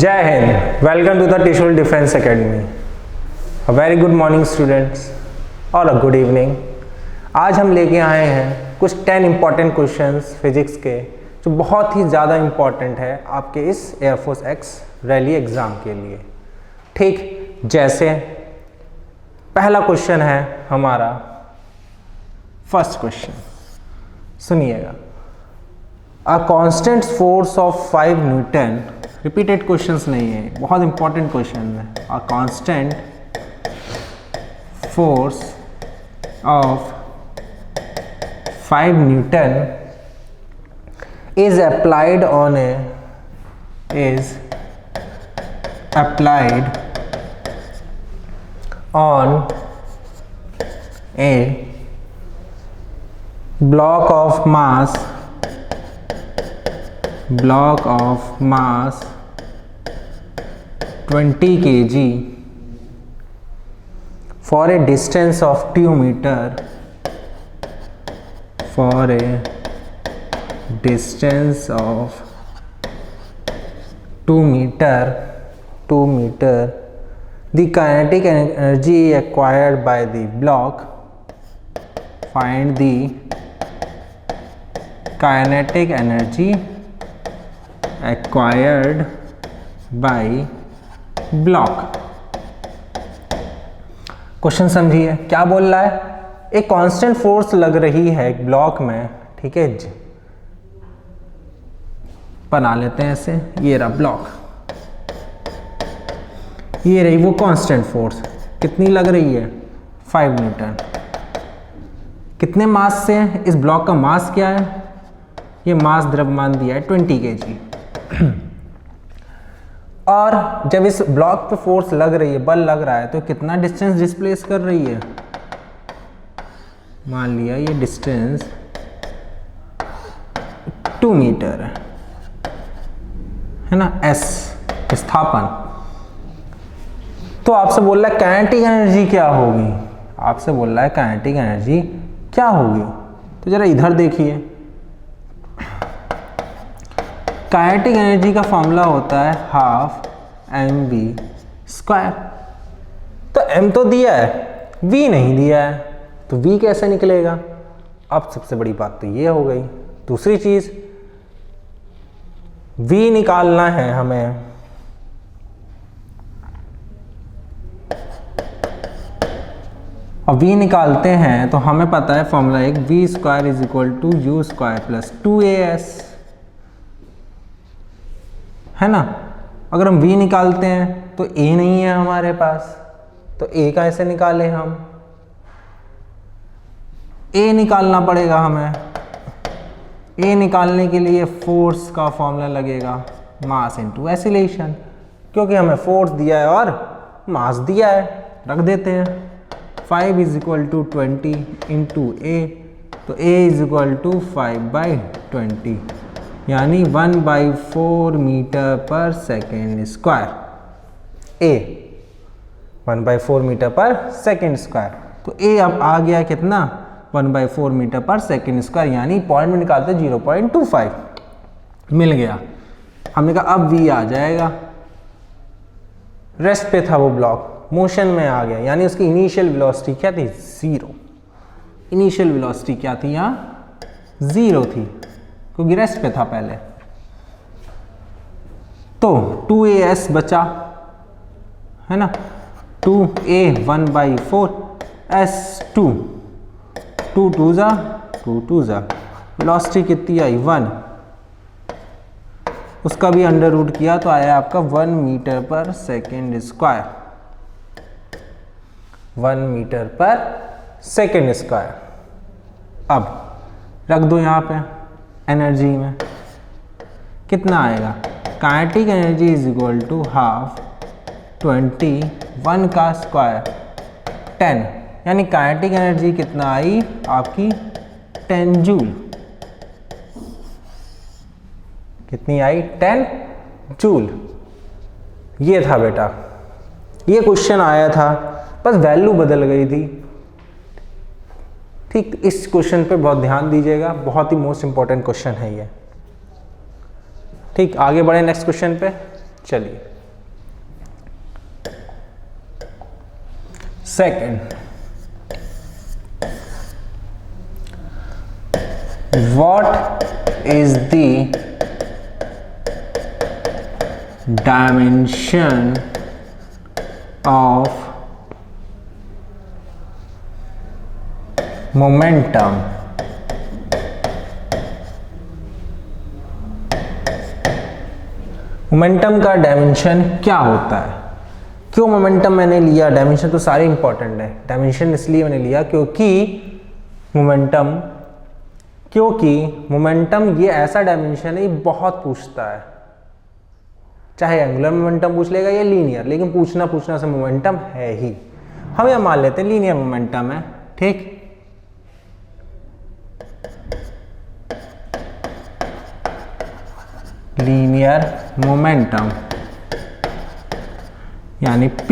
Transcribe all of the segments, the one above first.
जय Hind, welcome to the त्रिशूल defence academy. A very good morning students और a good evening. आज हम लेके आए हैं कुछ 10 इम्पॉर्टेंट क्वेश्चंस फिजिक्स के जो बहुत ही ज़्यादा इम्पॉर्टेंट है आपके इस एयरफोर्स एक्स रैली एग्ज़ाम के लिए। ठीक जैसे पहला क्वेश्चन है हमारा, फर्स्ट क्वेश्चन सुनिएगा। A constant force of 5 Newton, repeated questions नहीं है, बहुत इंपॉर्टेंट क्वेश्चन है। A constant force of 5 Newton is applied on a block of mass 20 kg for a distance of 2 meter the kinetic energy acquired by the block. Find the kinetic energy acquired by block. Question समझिए क्या बोल रहा है। एक constant force लग रही है एक ब्लॉक में, ठीक है, बना लेते हैं ऐसे। ये रहा ब्लॉक, ये रही वो कांस्टेंट फोर्स। कितनी लग रही है? 5 न्यूटन। कितने मास से है? इस ब्लॉक का मास क्या है? ये मास द्रव्यमान दिया है 20 kg। और जब इस ब्लॉक पे फोर्स लग रही है, बल लग रहा है, तो कितना डिस्टेंस डिस्प्लेस कर रही है? मान लिया ये डिस्टेंस 2 मीटर है ना, एस विस्थापन। तो आपसे बोल रहा है काइनेटिक एनर्जी क्या होगी, आपसे बोल रहा है काइनेटिक एनर्जी क्या होगी। तो जरा इधर देखिए, काइनेटिक एनर्जी का फॉर्मूला होता है 12mv²। तो m तो दिया है, v नहीं दिया है, तो v कैसे निकलेगा? अब सबसे बड़ी बात तो ये हो गई। दूसरी चीज, v निकालना है हमें, और v निकालते हैं तो हमें पता है फॉर्मूला एक v² = u² + 2as, है ना। अगर हम v निकालते हैं तो a नहीं है हमारे पास, तो a कैसे निकालें हम? a निकालना पड़ेगा हमें। a निकालने के लिए फोर्स का फॉर्मूला लगेगा मास इनटू एक्सीलरेशन, क्योंकि हमें फोर्स दिया है और मास दिया है। रख देते हैं 5 = 20 इंटू a, तो a = 5/20 यानी 1/4 मीटर/सेकेंड²। a 1/4 मीटर/सेकेंड²। तो a अब आ गया कितना? 1/4 मीटर/सेकेंड², यानी पॉइंट में निकालते 0.25 मिल गया। हमने कहा अब v आ जाएगा। रेस्ट पे था वो ब्लॉक, मोशन में आ गया, यानी उसकी इनिशियल वेलोसिटी क्या थी? 0। इनिशियल वेलोसिटी क्या थी? यहाँ 0 थी, क्योंकि रेस्ट पे था पहले। तो 2as बचा, है ना। 2a 1/4 s2 2 2 वेलोसिटी कितनी आई? 1। उसका भी अंडर रूट किया तो आया आपका 1 मीटर/सेकेंड²। 1 मीटर/सेकेंड²। अब रख दो यहाँ पे एनर्जी में कितना आएगा? काइनेटिक एनर्जी = ½ 20 1 का स्क्वायर 10, यानी काइनेटिक एनर्जी कितना आई आपकी? 10 जूल। कितनी आई? 10 जूल। ये था बेटा, ये क्वेश्चन आया था, बस वैल्यू बदल गई थी। ठीक, इस क्वेश्चन पे बहुत ध्यान दीजिएगा, बहुत ही मोस्ट इंपॉर्टेंट क्वेश्चन है ये। ठीक, आगे बढ़े नेक्स्ट क्वेश्चन पे, चलिए। Second, what is the dimension of momentum? Momentum का डायमेंशन क्या होता है? क्यों मोमेंटम मैंने लिया? डायमेंशन तो सारे इंपॉर्टेंट है, डायमेंशन इसलिए मैंने लिया क्योंकि मोमेंटम ये ऐसा डायमेंशन है, ये बहुत पूछता है। चाहे एंगुलर मोमेंटम पूछ लेगा या लीनियर, लेकिन पूछना से मोमेंटम है ही। हम यह मान लेते हैं लीनियर मोमेंटम है, ठीक। लीनियर मोमेंटम यानी P,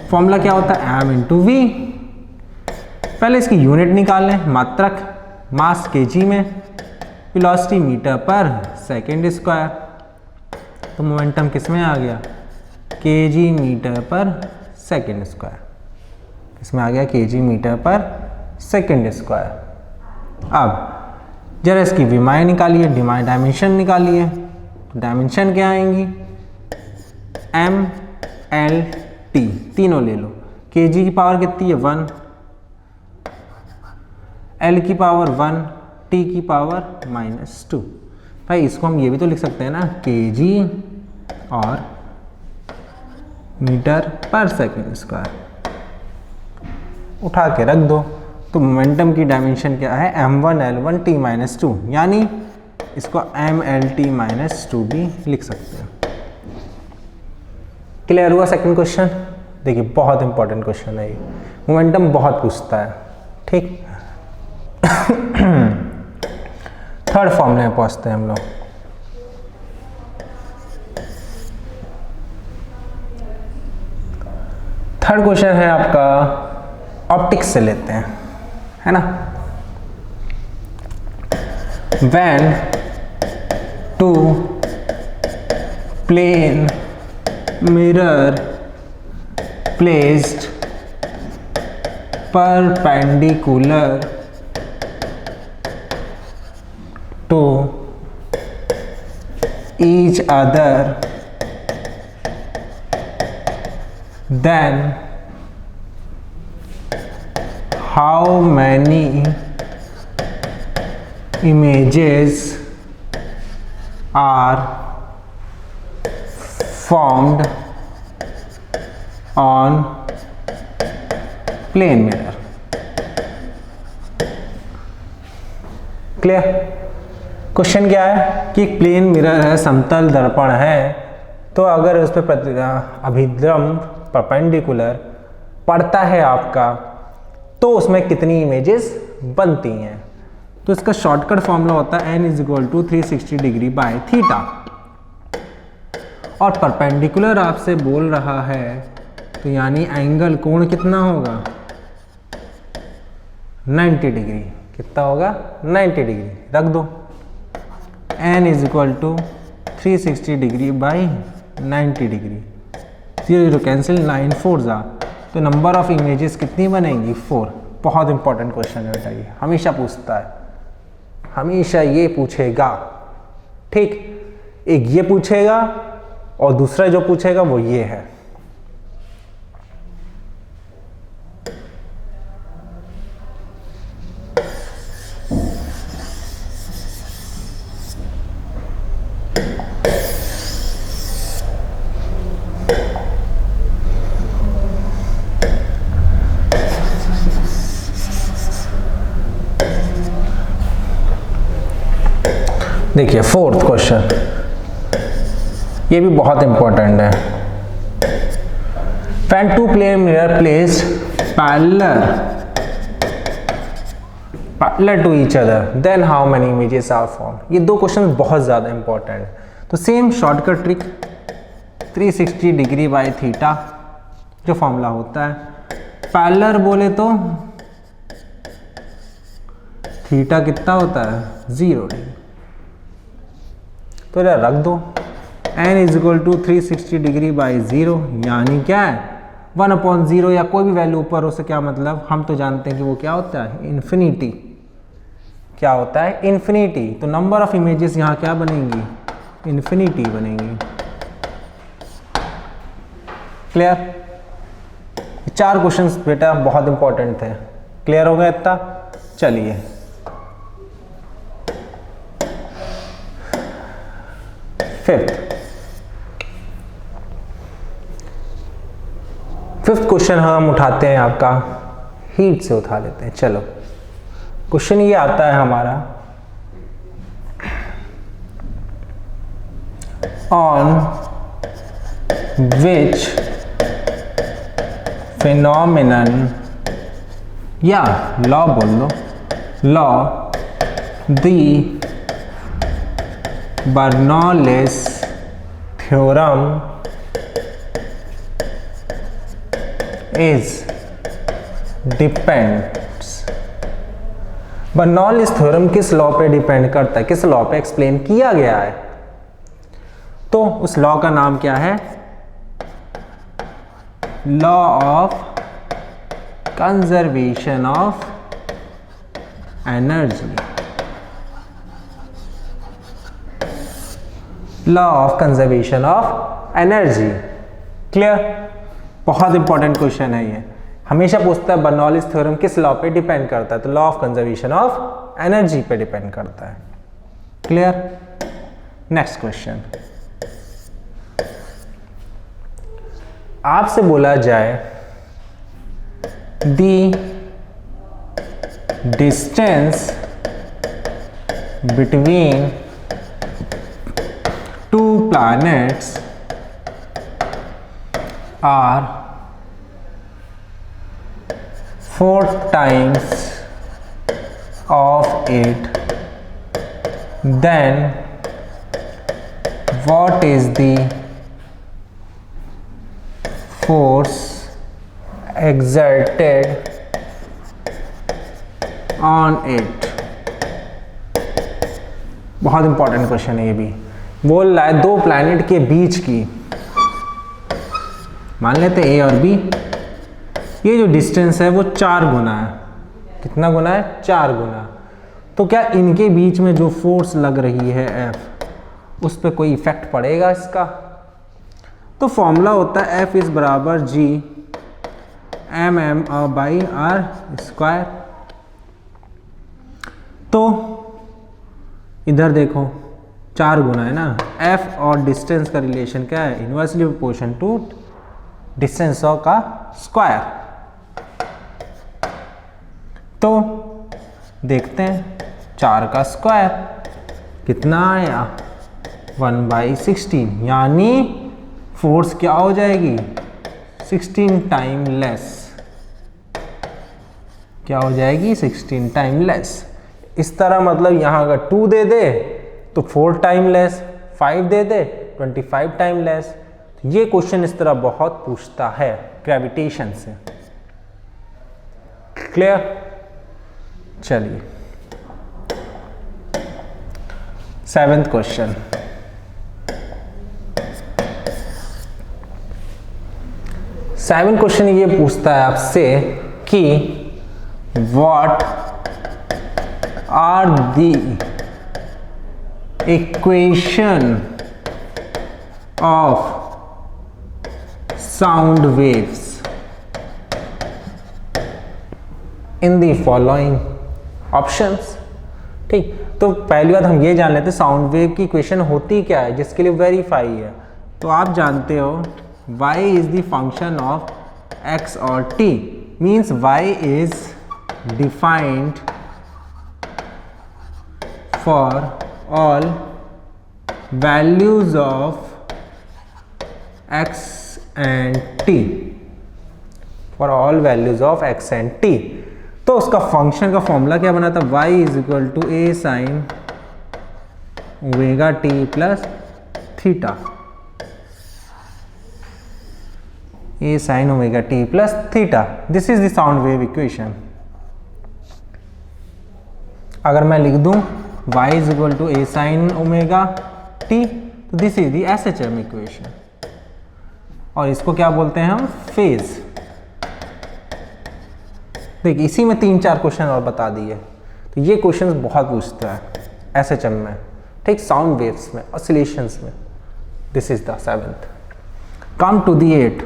फॉर्मूला क्या होता है? m into v. पहले इसकी यूनिट निकाल लें, मात्रक, मास केजी में, velocity metre per second square. तो मोमेंटम किस में आ गया? KG metre per second square. इसमें आ गया KG metre per second square. अब जरा इसकी विमाएँ निकालिए, डायमेंशन निकालिए। डायमेंशन क्या आएंगी? एम एल टी, तीनों ले लो। केजी की पावर कितनी है? 1, एल की पावर 1, टी की पावर -2। भाई इसको हम ये भी तो लिख सकते हैं ना, केजी और मीटर पर सेकेंड स्क्वायर। उठा के रख दो। तो मोमेंटम की डायमेंशन क्या है? m1 l1 t -2, यानी इसको mlt -2 भी लिख सकते हैं। क्लियर हुआ सेकंड क्वेश्चन? देखिए बहुत इंपॉर्टेंट क्वेश्चन है ये, मोमेंटम बहुत पूछता है, ठीक। थर्ड फॉर्मूले में पहुंचते हैं हम लोग। थर्ड क्वेश्चन है आपका ऑप्टिक्स से लेते हैं, है ना। When two plane mirror placed perpendicular to each other, then how many images are formed on plane mirror? Clear? Question क्या है कि प्लेन मिरर है, समतल दर्पण है, तो अगर उस पर अभिलंब परपेंडिकुलर पड़ता है आपका, तो उसमें कितनी इमेजेस बनती हैं? तो इसका शॉर्टकट फॉर्मूला होता है n = 360 डिग्री बाय थीटा। और परपेंडिकुलर आपसे बोल रहा है तो यानी एंगल, कोण कितना होगा? 90 डिग्री। कितना होगा? 90 डिग्री। रख दो n = 360 degree by 90 degree. 0 cancel, 9 4 जा, तो नंबर ऑफ इमेजेस कितनी बनेंगी? 4। बहुत इंपॉर्टेंट क्वेश्चन है बेटा, ये हमेशा पूछता है, हमेशा ये पूछेगा, ठीक। एक ये पूछेगा और दूसरा जो पूछेगा वो ये है। देखिए फोर्थ क्वेश्चन, ये भी बहुत इंपॉर्टेंट है। When two plane mirror placed parallel to each other, then how many images are formed? ये दो क्वेश्चन बहुत ज़्यादा इंपॉर्टेंट है। तो same shortcut trick, 360 degree by theta जो फॉर्मूला होता है। पैरेलल बोले तो थीटा कितना होता है? 0 डिग्री। तो रख दो n = 360 डिग्री बाई 0, यानी क्या है? 1/0 या कोई भी वैल्यू ऊपर हो, से क्या मतलब, हम तो जानते हैं कि वो क्या होता है, इन्फिनिटी। क्या होता है, इन्फिनिटी। तो नंबर ऑफ इमेजेस यहाँ क्या बनेंगी, इन्फिनिटी बनेंगी। क्लियर? 4 क्वेश्चंस बेटा बहुत इंपॉर्टेंट थे। क्लियर हो गया इतना? चलिए फिफ्थ क्वेश्चन हम उठाते हैं, आपका हीट से उठा लेते हैं। चलो क्वेश्चन ये आता है हमारा, ऑन विच फिनोमिनन, या लॉ बोल लो, law the Bernoulli's theorem is depends. Bernoulli's theorem किस लॉ पे डिपेंड करता है, किस लॉ पे एक्सप्लेन किया गया है? तो उस लॉ का नाम क्या है, law of conservation of energy. Law of conservation of energy. Clear? बहुत इंपॉर्टेंट क्वेश्चन है ये, हमेशा पूछता है बर्नौलिस थ्योरम किस लॉ पे डिपेंड करता है, तो law of conservation of energy पे डिपेंड करता है। क्लियर? नेक्स्ट क्वेश्चन, आपसे बोला जाए the distance between two planets are 4 times of it, then what is the force exerted on it? बहुत इंपॉर्टेंट क्वेश्चन है ये भी। बोल रहा है 2 प्लैनेट के बीच की, मान लेते हैं ए और बी, ये जो डिस्टेंस है वो 4 गुना है। कितना गुना है? 4 गुना। तो क्या इनके बीच में जो फोर्स लग रही है F, उस पर कोई इफेक्ट पड़ेगा इसका? तो फॉर्मूला होता है F इज बराबर G m/r²। तो इधर देखो 4 गुना है ना, F और डिस्टेंस का रिलेशन क्या है, इनवर्सली प्रोपोर्शन टू डिस्टेंस का स्क्वायर। तो देखते हैं 4 का स्क्वायर कितना आया, 1/16, यानी फोर्स क्या हो जाएगी, 16 टाइम लेस। क्या हो जाएगी, 16 टाइम लेस। इस तरह मतलब यहाँ अगर 2 दे दे तो 4 टाइम लेस, 5 दे दे 25 टाइम लेस। ये क्वेश्चन इस तरह बहुत पूछता है ग्रेविटेशन से। क्लियर? चलिए 7th क्वेश्चन, सेवन क्वेश्चन ये पूछता है आपसे कि what are the equation of sound waves in the following options. ठीक, तो पहली बात हम ये जान लेते हैं साउंड वेव की इक्वेशन होती क्या है, जिसके लिए वेरीफाई है। तो आप जानते हो y is the function of x और t, means y is defined for all values of x and t, for all values of x and t। तो उसका फंक्शन का फॉर्मूला क्या बना था, y is equal to a sine omega t plus theta, a sine omega t plus theta. This is the sound wave equation. अगर मैं लिख दूं y is equal to a sine omega t, तो this is the SHM equation, और इसको क्या बोलते हैं हम, फेज। देखिए इसी में 3-4 क्वेश्चन और बता दिए। तो ये क्वेश्चंस बहुत पूछता है एसएचएम में, ठीक, साउंड वेव्स में, ऑसिलेशंस में। This is the 7th। Come to the 8th।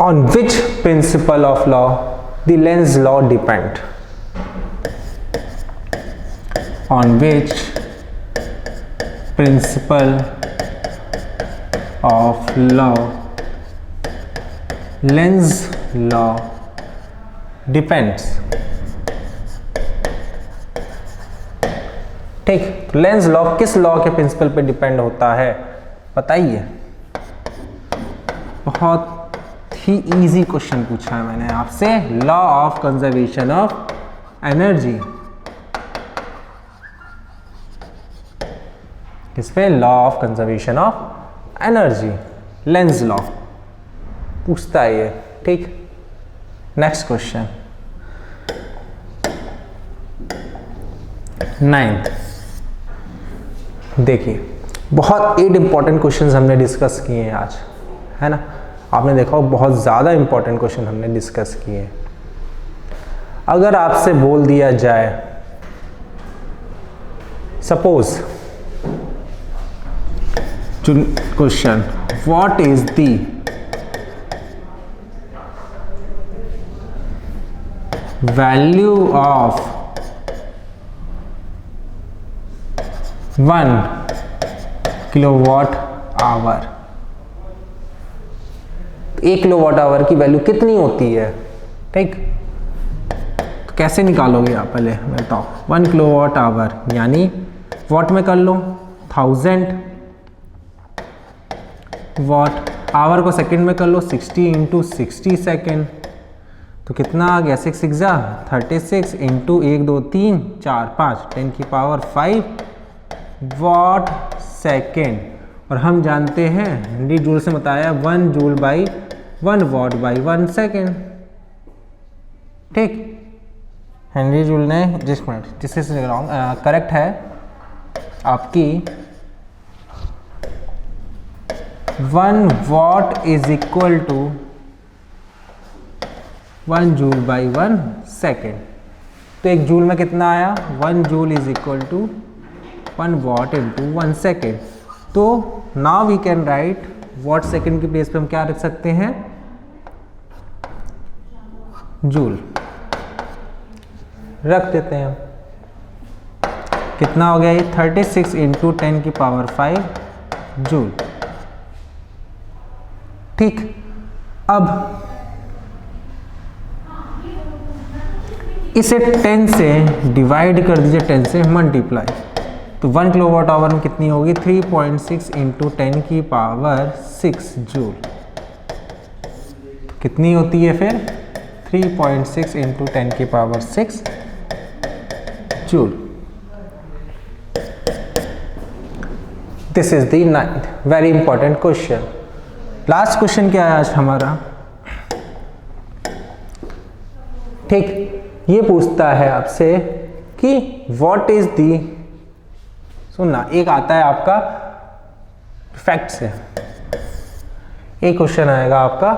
On which principle of law the Lenz law depend? On which principle of law Lenz law depends? ठीक, लेंस लॉ किस law के principal पे depend होता है बताइए। बहुत ही easy question पूछा है मैंने आपसे। Law of conservation of energy, किस पे? Law of conservation of energy, Lenz law पूछता है ये, ठीक। Next question 9th। देखिए बहुत 8 इंपॉर्टेंट क्वेश्चंस हमने डिस्कस किए हैं आज, है ना। आपने देखा हो बहुत ज़्यादा इंपॉर्टेंट क्वेश्चन हमने डिस्कस किए। अगर आपसे बोल दिया जाए suppose question, what is the value of 1 kilowatt hour? 1 kilowatt hour की वैल्यू कितनी होती है, ठीक। तो कैसे निकालोगे आप, पहले मैं बताओ। 1 किलोवाट आवर यानी वॉट में कर लो 1000 वॉट, आवर को सेकंड में कर लो 60 इंटू 60 सेकेंड। तो कितना आ गया, 6 6 जा 36 इंटू 1 2 3 4 5 10 की पावर 5 वॉट सेकेंड। और हम जानते हैं हेनरी जूल से बताया 1 joule by 1 watt by 1 second, ठीक। हेनरी जूल ने जिससे करेक्ट है आपकी 1 watt is equal to 1 joule by 1 second. तो 1 जूल में कितना आया, 1 joule is equal to 1 watt into 1 second. तो now we can write watt second की प्लेस पे हम क्या रख सकते हैं, जूल रख देते हैं। कितना हो गया ये, 36 इंटू 10 की पावर 5 जूल, ठीक। अब इसे 10 से डिवाइड कर दीजिए, 10 से मल्टीप्लाई। तो 1 किलोवाट आवर में कितनी होगी, 3.6 इंटू 10 की पावर 6 जूल। कितनी होती है फिर, 3.6 इंटू 10 की power 6 joule. This is the 9th very important question. Last question क्या है आज हमारा, ठीक। ये पूछता है आपसे कि व्हाट इज दी, सुनना, एक आता है आपका इफेक्ट से, एक क्वेश्चन आएगा आपका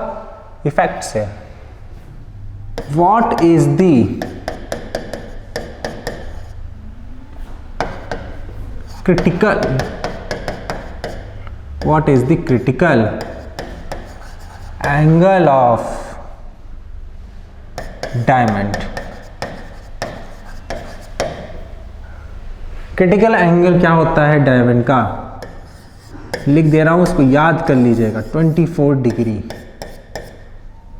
इफेक्ट से। What is the critical, what is the critical angle of diamond? Critical angle क्या होता है डायमंड का, लिख दे रहा हूं, उसको याद कर लीजिएगा, 24 डिग्री।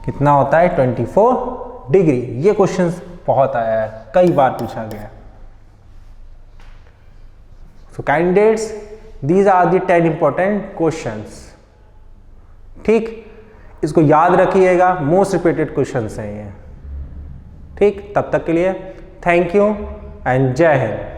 कितना होता है, 24 डिग्री। ये क्वेश्चन बहुत आया है, कई बार पूछा गया। So candidates, these are the 10 important questions, ठीक। इसको याद रखिएगा, मोस्ट रिपीटेड क्वेश्चंस हैं ये, ठीक। तब तक के लिए थैंक यू एंड जय हिंद।